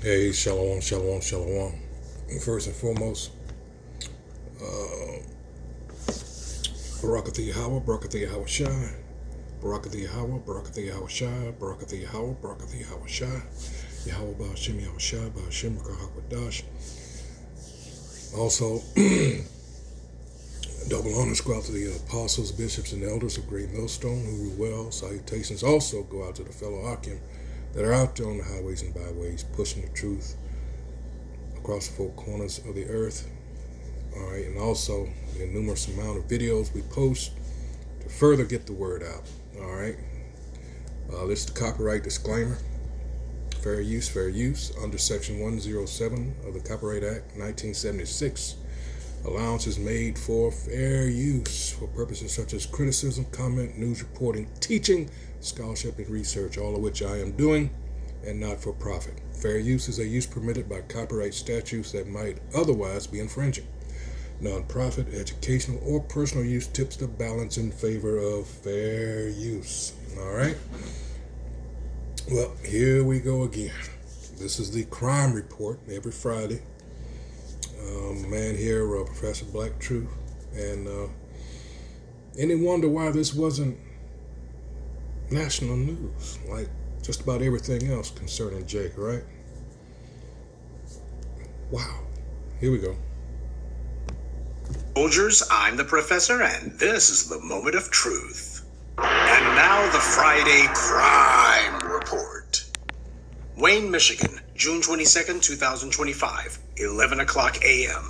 Hey, shalom, shalom, shalom. First and foremost, Barakath Yahweh, Barakath Yahweh Shai, Barakath Yahweh, Barakath Yahweh Shai, Barakath Yahweh, Barakath Yahweh Shai, Yahweh Ba'ashem Yahweh Shai, Ba'ashem Rakahakadash. Also, double honors go out to the apostles, bishops, and elders of Great Millstone who rule well. Salutations also go out to the fellow Akim that are out there on the highways and byways, pushing the truth across the four corners of the earth. All right, and also the numerous amount of videos we post to further get the word out. All right, this is the copyright disclaimer. Fair use under Section 107 of the Copyright Act 1976. Allowance is made for fair use for purposes such as criticism, comment, news reporting, teaching, scholarship, and research, all of which I am doing, and not for profit. Fair use is a use permitted by copyright statutes that might otherwise be infringing. Non-profit, educational, or personal use tips the balance in favor of fair use. All right? Well, here we go again. This is the crime report every Friday. Man here, Professor Black Truth. And any wonder why this wasn't national news, like just about everything else concerning Jake, right? Wow. Here we go. Soldiers, I'm the Professor, and this is the moment of truth. And now the Friday Crime Report. Wayne, Michigan, June 22nd, 2025, 11 o'clock a.m.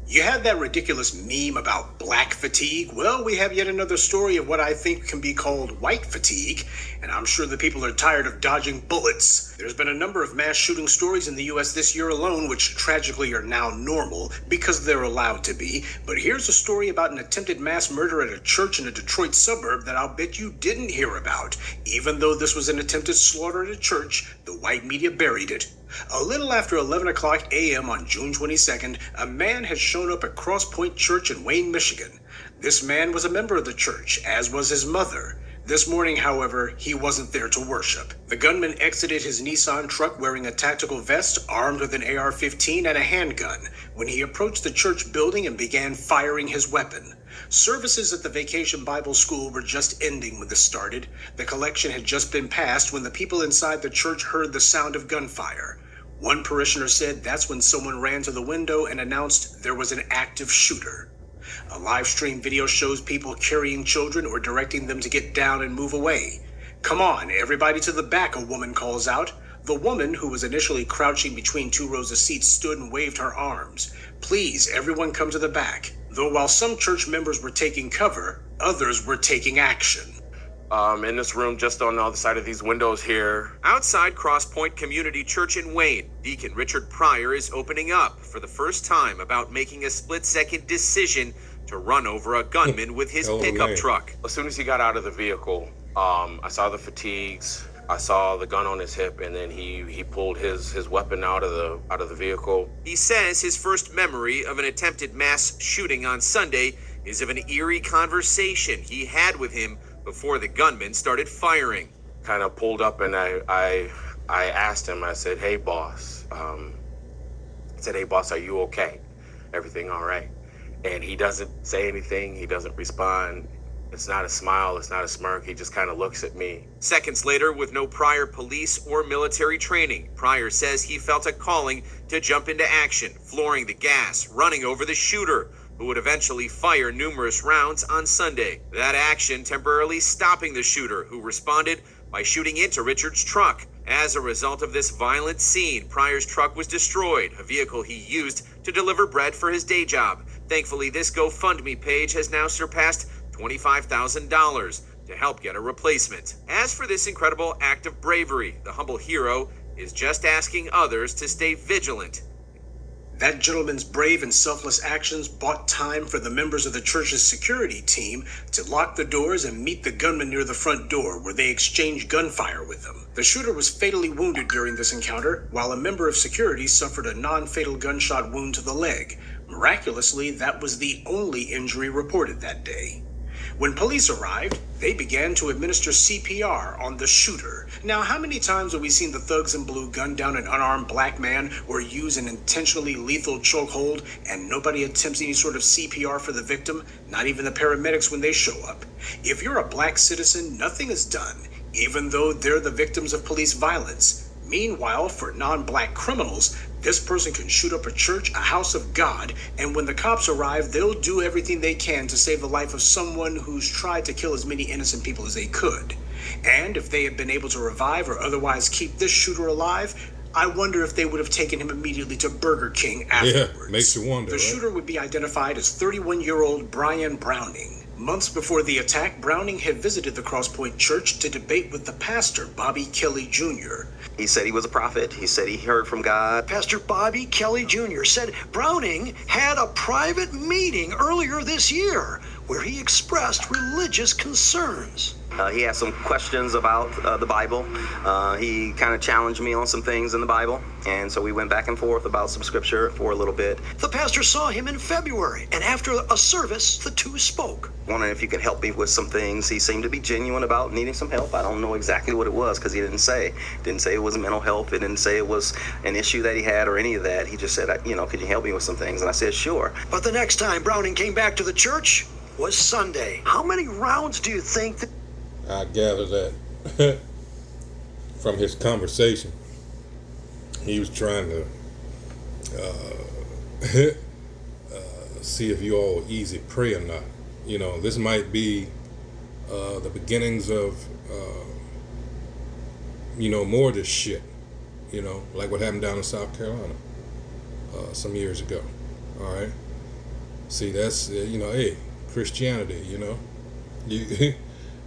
You had that ridiculous meme about black fatigue? Well, we have yet another story of what I think can be called white fatigue, and I'm sure the people are tired of dodging bullets. There's been a number of mass shooting stories in the U.S. this year alone, which tragically are now normal because they're allowed to be. But here's a story about an attempted mass murder at a church in a Detroit suburb that I'll bet you didn't hear about. Even though this was an attempted slaughter at a church, the white media buried it. A little after 11 o'clock a.m. on June 22nd, a man had shown up at Cross Point Church in Wayne, Michigan. This man was a member of the church, as was his mother. This morning, however, he wasn't there to worship. The gunman exited his Nissan truck wearing a tactical vest, armed with an AR-15 and a handgun, when he approached the church building and began firing his weapon. Services at the Vacation Bible School were just ending when this started. The collection had just been passed when the people inside the church heard the sound of gunfire. One parishioner said that's when someone ran to the window and announced there was an active shooter. A live stream video shows people carrying children or directing them to get down and move away. "Come on, everybody to the back," a woman calls out. The woman, who was initially crouching between two rows of seats, stood and waved her arms. "Please, everyone come to the back." Though while some church members were taking cover, others were taking action. In this room, just on the other side of these windows here. Outside Cross Point Community Church in Wayne, Deacon Richard Pryor is opening up for the first time about making a split-second decision to run over a gunman with his pickup truck. As soon as he got out of the vehicle, I saw the fatigues, I saw the gun on his hip, and then he pulled his weapon out of the vehicle. He says his first memory of an attempted mass shooting on Sunday is of an eerie conversation he had with him before the gunman started firing. Kind of pulled up, and I asked him, I said, "Hey, boss." I said, "Hey, boss, are you okay? Everything all right?" And he doesn't say anything. He doesn't respond. It's not a smile. It's not a smirk. He just kind of looks at me. Seconds later, with no prior police or military training, Pryor says he felt a calling to jump into action, flooring the gas, running over the shooter, who would eventually fire numerous rounds on Sunday. That action temporarily stopping the shooter, who responded by shooting into Richard's truck. As a result of this violent scene, Pryor's truck was destroyed, a vehicle he used to deliver bread for his day job. Thankfully, this GoFundMe page has now surpassed $25,000 to help get a replacement. As for this incredible act of bravery, the humble hero is just asking others to stay vigilant. That gentleman's brave and selfless actions bought time for the members of the church's security team to lock the doors and meet the gunman near the front door, where they exchanged gunfire with him. The shooter was fatally wounded during this encounter, while a member of security suffered a non-fatal gunshot wound to the leg. Miraculously, that was the only injury reported that day. When police arrived, they began to administer CPR on the shooter. Now, how many times have we seen the thugs in blue gun down an unarmed black man or use an intentionally lethal chokehold and nobody attempts any sort of CPR for the victim, not even the paramedics when they show up? If you're a black citizen, nothing is done, even though they're the victims of police violence. Meanwhile, for non-black criminals, this person can shoot up a church, a house of God, and when the cops arrive, they'll do everything they can to save the life of someone who's tried to kill as many innocent people as they could. And if they had been able to revive or otherwise keep this shooter alive, I wonder if they would have taken him immediately to Burger King afterwards. Yeah, makes you wonder. The shooter would be identified as 31-year-old Brian Browning. Months before the attack, Browning had visited the Crosspoint Church to debate with the pastor, Bobby Kelly Jr. He said he was a prophet. He said he heard from God. Pastor Bobby Kelly Jr. said Browning had a private meeting earlier this year where he expressed religious concerns. He had some questions about the Bible. He kind of challenged me on some things in the Bible. And so we went back and forth about some scripture for a little bit. The pastor saw him in February, and after a service, the two spoke. Wondering if you could help me with some things. He seemed to be genuine about needing some help. I don't know exactly what it was because he didn't say. Didn't say it was mental health. It didn't say it was an issue that he had or any of that. He just said, could you help me with some things? And I said, sure. But the next time Browning came back to the church was Sunday. How many rounds do you think that... I gather that from his conversation, he was trying to see if you all easy prey or not. You know, this might be the beginnings of, more of this shit, like what happened down in South Carolina some years ago. All right. See, that's, hey, Christianity,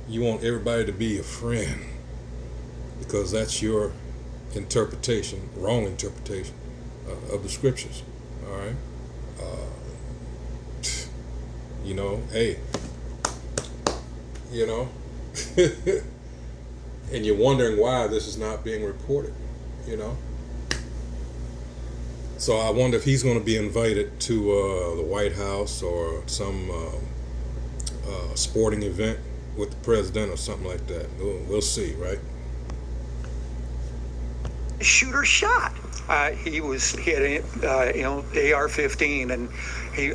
you want everybody to be a friend because that's your interpretation, wrong interpretation of the scriptures. All right. Hey, and you're wondering why this is not being reported, So I wonder if he's going to be invited to the White House or some sporting event with the president or something like that. We'll see, right? shooter shot? He had an AR-15, and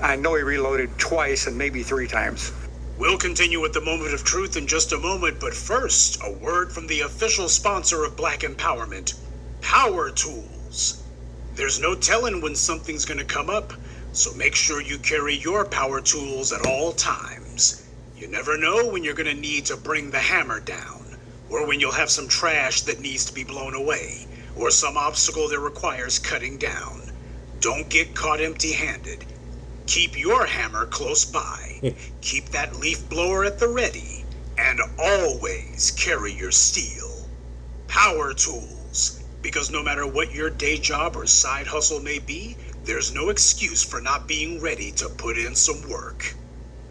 I know he reloaded twice and maybe 3 times. We'll continue with the moment of truth in just a moment, but first, a word from the official sponsor of Black Empowerment, Power Tools. There's no telling when something's going to come up, so make sure you carry your power tools at all times. You never know when you're going to need to bring the hammer down, or when you'll have some trash that needs to be blown away, or some obstacle that requires cutting down. Don't get caught empty-handed. Keep your hammer close by. Keep that leaf blower at the ready. And always carry your steel. Power tools. Because no matter what your day job or side hustle may be, there's no excuse for not being ready to put in some work.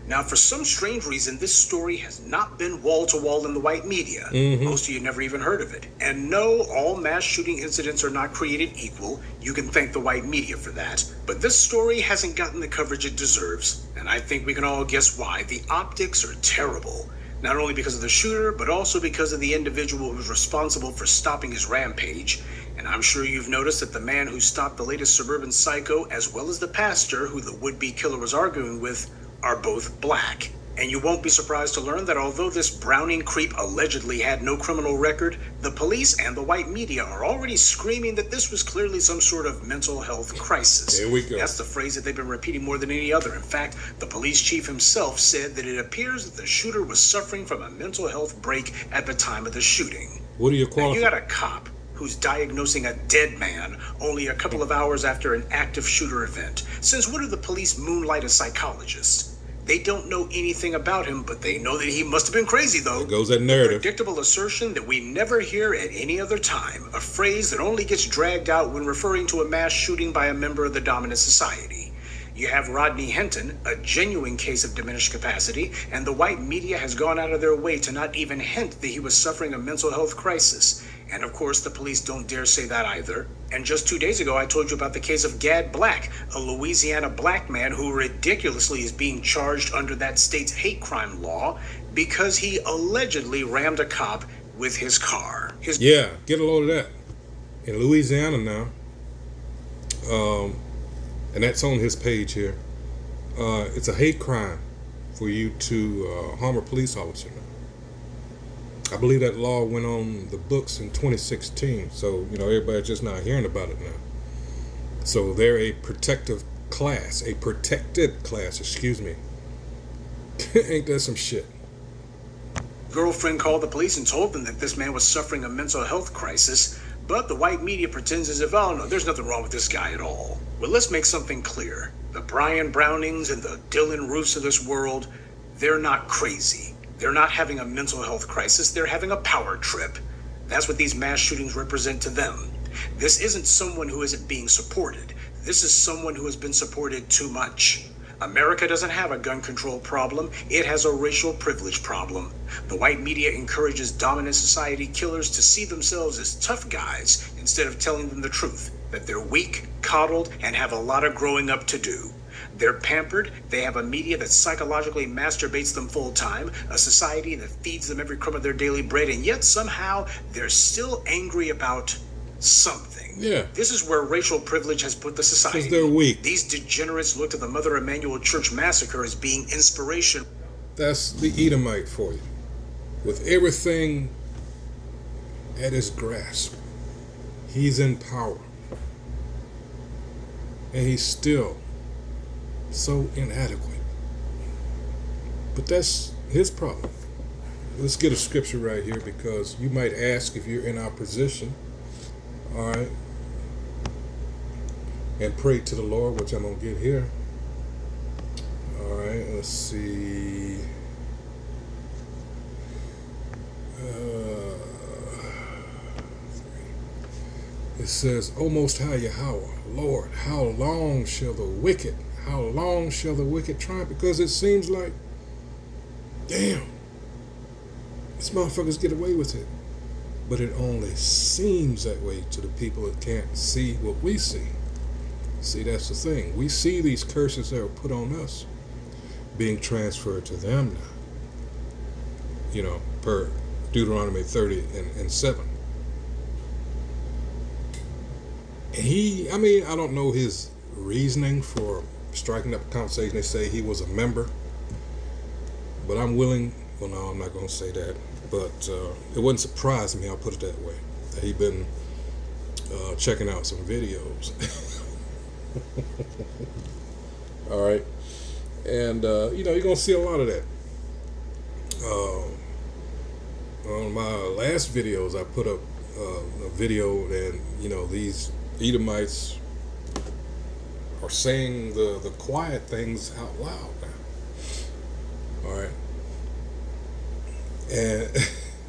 Now, for some strange reason, this story has not been wall-to-wall in the white media. Most of you never even heard of it. And no, all mass shooting incidents are not created equal. You can thank the white media for that. But this story hasn't gotten the coverage it deserves. And I think we can all guess why. The optics are terrible. Not only because of the shooter, but also because of the individual who's responsible for stopping his rampage. And I'm sure you've noticed that the man who stopped the latest suburban psycho, as well as the pastor who the would-be killer was arguing with, are both black. And you won't be surprised to learn that although this Browning creep allegedly had no criminal record, the police and the white media are already screaming that this was clearly some sort of mental health crisis. Here we go. That's the phrase that they've been repeating more than any other. In fact, the police chief himself said that it appears that the shooter was suffering from a mental health break at the time of the shooting. What do you Now, qualify? you got a cop who's diagnosing a dead man only a couple of hours after an active shooter event. Since when do the police moonlight as psychologists? They don't know anything about him, but they know that he must have been crazy, though. There goes that narrative. Predictable assertion that we never hear at any other time, a phrase that only gets dragged out when referring to a mass shooting by a member of the dominant society. You have Rodney Henton, a genuine case of diminished capacity, and the white media has gone out of their way to not even hint that he was suffering a mental health crisis. And of course, the police don't dare say that either. And just 2 days ago, I told you about the case of Gad Black, a Louisiana black man who ridiculously is being charged under that state's hate crime law because he allegedly rammed a cop with his car. Yeah, get a load of that. In Louisiana now, and that's on his page here, it's a hate crime for you to harm a police officer now. I believe that law went on the books in 2016, so everybody's just not hearing about it now. So they're a protected class, excuse me. Ain't that some shit? Girlfriend called the police and told them that this man was suffering a mental health crisis, but the white media pretends as if, oh no, there's nothing wrong with this guy at all. Well, let's make something clear. The Brian Brownings and the Dylan Roofs of this world, they're not crazy. They're not having a mental health crisis, they're having a power trip. That's what these mass shootings represent to them. This isn't someone who isn't being supported. This is someone who has been supported too much. America doesn't have a gun control problem, it has a racial privilege problem. The white media encourages dominant society killers to see themselves as tough guys instead of telling them the truth, that they're weak, coddled, and have a lot of growing up to do. They're pampered, they have a media that psychologically masturbates them full time, a society that feeds them every crumb of their daily bread, and yet somehow they're still angry about something. Yeah. This is where racial privilege has put the society. Because they're weak. These degenerates look to the Mother Emanuel Church massacre as being inspiration. That's the Edomite for you. With everything at his grasp, he's in power. And he's still so inadequate. But that's his problem. Let's get a scripture right here, because you might ask if you're in our position, all right, and pray to the Lord, which I'm going to get here. All right, let's see. It says, O Most High Yahweh, Lord, how long shall the wicked triumph? Because it seems like, damn, these motherfuckers get away with it. But it only seems that way to the people that can't see what we see. See, that's the thing. We see these curses that are put on us being transferred to them now. Per Deuteronomy 30 and 7. And I don't know his reasoning for striking up a conversation. They say he was a member. But I'm willing, well, no, I'm not going to say that. But it wouldn't surprise me, I'll put it that way, that he'd been checking out some videos. All right. And, you're going to see a lot of that. On my last videos, I put up a video, and, these Edomites are saying the quiet things out loud now. All right. And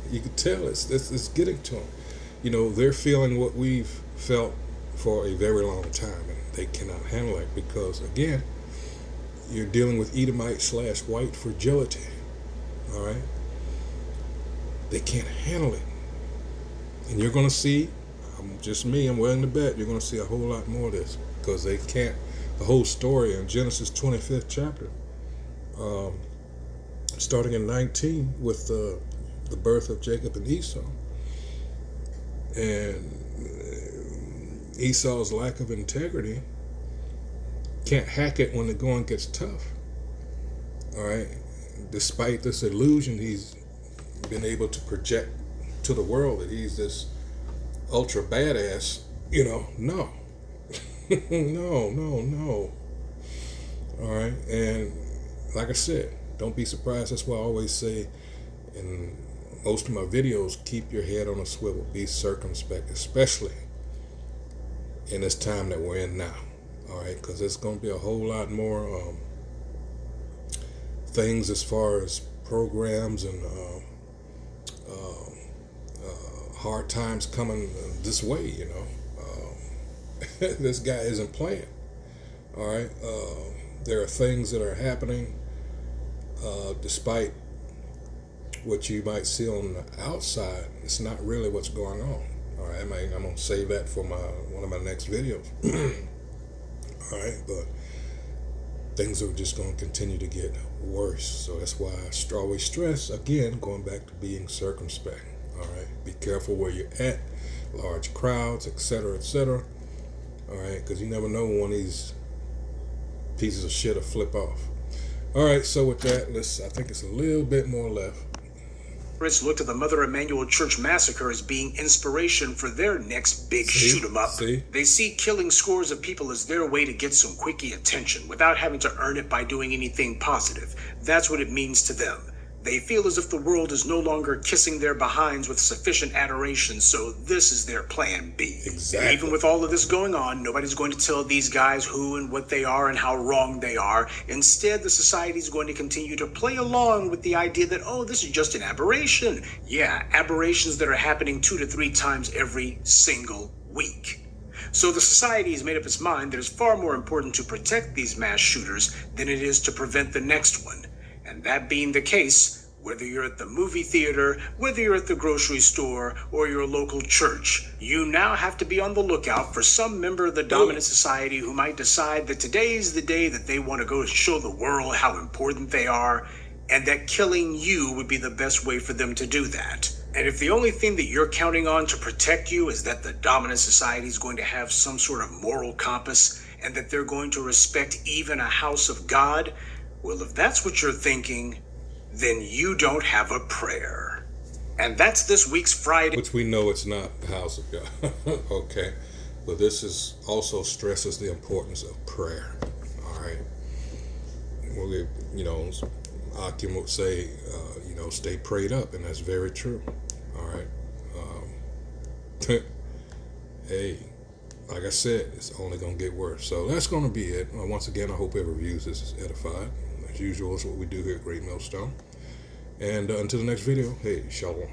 you can tell it's getting to them. They're feeling what we've felt for a very long time, and they cannot handle it because, again, you're dealing with Edomite/white fragility. All right? They can't handle it. And you're going to see, I'm willing to bet you're going to see a whole lot more of this, because they can't. The whole story in Genesis 25th chapter, starting in 19 with the birth of Jacob and Esau, and Esau's lack of integrity, can't hack it when the going gets tough. All right, despite this illusion he's been able to project to the world that he's this ultra badass, no. no. All right, and like I said, don't be surprised. That's why I always say in most of my videos, keep your head on a swivel, be circumspect, especially in this time that we're in now. All right, because there's going to be a whole lot more things as far as programs and hard times coming this way. This guy isn't playing. All right, there are things that are happening despite what you might see on the outside, it's not really what's going on. All right, I'm gonna save that for one of my next videos. All right, but things are just gonna continue to get worse. So that's why I always stress, again, going back to being circumspect. All right, be careful where you're at, large crowds, etc., etc. All right, because you never know when one of these pieces of shit will flip off. All right, so with that, I think it's a little bit more left. Brits look to the Mother Emanuel Church massacre as being inspiration for their next big shoot 'em up. They see killing scores of people as their way to get some quickie attention without having to earn it by doing anything positive. That's what it means to them. They feel as if the world is no longer kissing their behinds with sufficient adoration, so this is their plan B. Exactly. And even with all of this going on, nobody's going to tell these guys who and what they are and how wrong they are. Instead, the society is going to continue to play along with the idea that, oh, this is just an aberration. Yeah, aberrations that are happening 2 to 3 times every single week. So the society has made up its mind that it's far more important to protect these mass shooters than it is to prevent the next one. And that being the case, whether you're at the movie theater, whether you're at the grocery store, or your local church, you now have to be on the lookout for some member of the dominant society who might decide that today is the day that they want to go show the world how important they are, and that killing you would be the best way for them to do that. And if the only thing that you're counting on to protect you is that the dominant society is going to have some sort of moral compass, and that they're going to respect even a house of God, well, if that's what you're thinking, then you don't have a prayer. And that's this week's Friday. Which we know it's not the house of God. Okay. But this is also stresses the importance of prayer. All right. Well, Akim would say, stay prayed up, and that's very true. All right. Hey, like I said, it's only going to get worse. So that's going to be it. Once again, I hope every views this is edified. As usual, it's what we do here at Great Millstone. And until the next video, hey, shalom.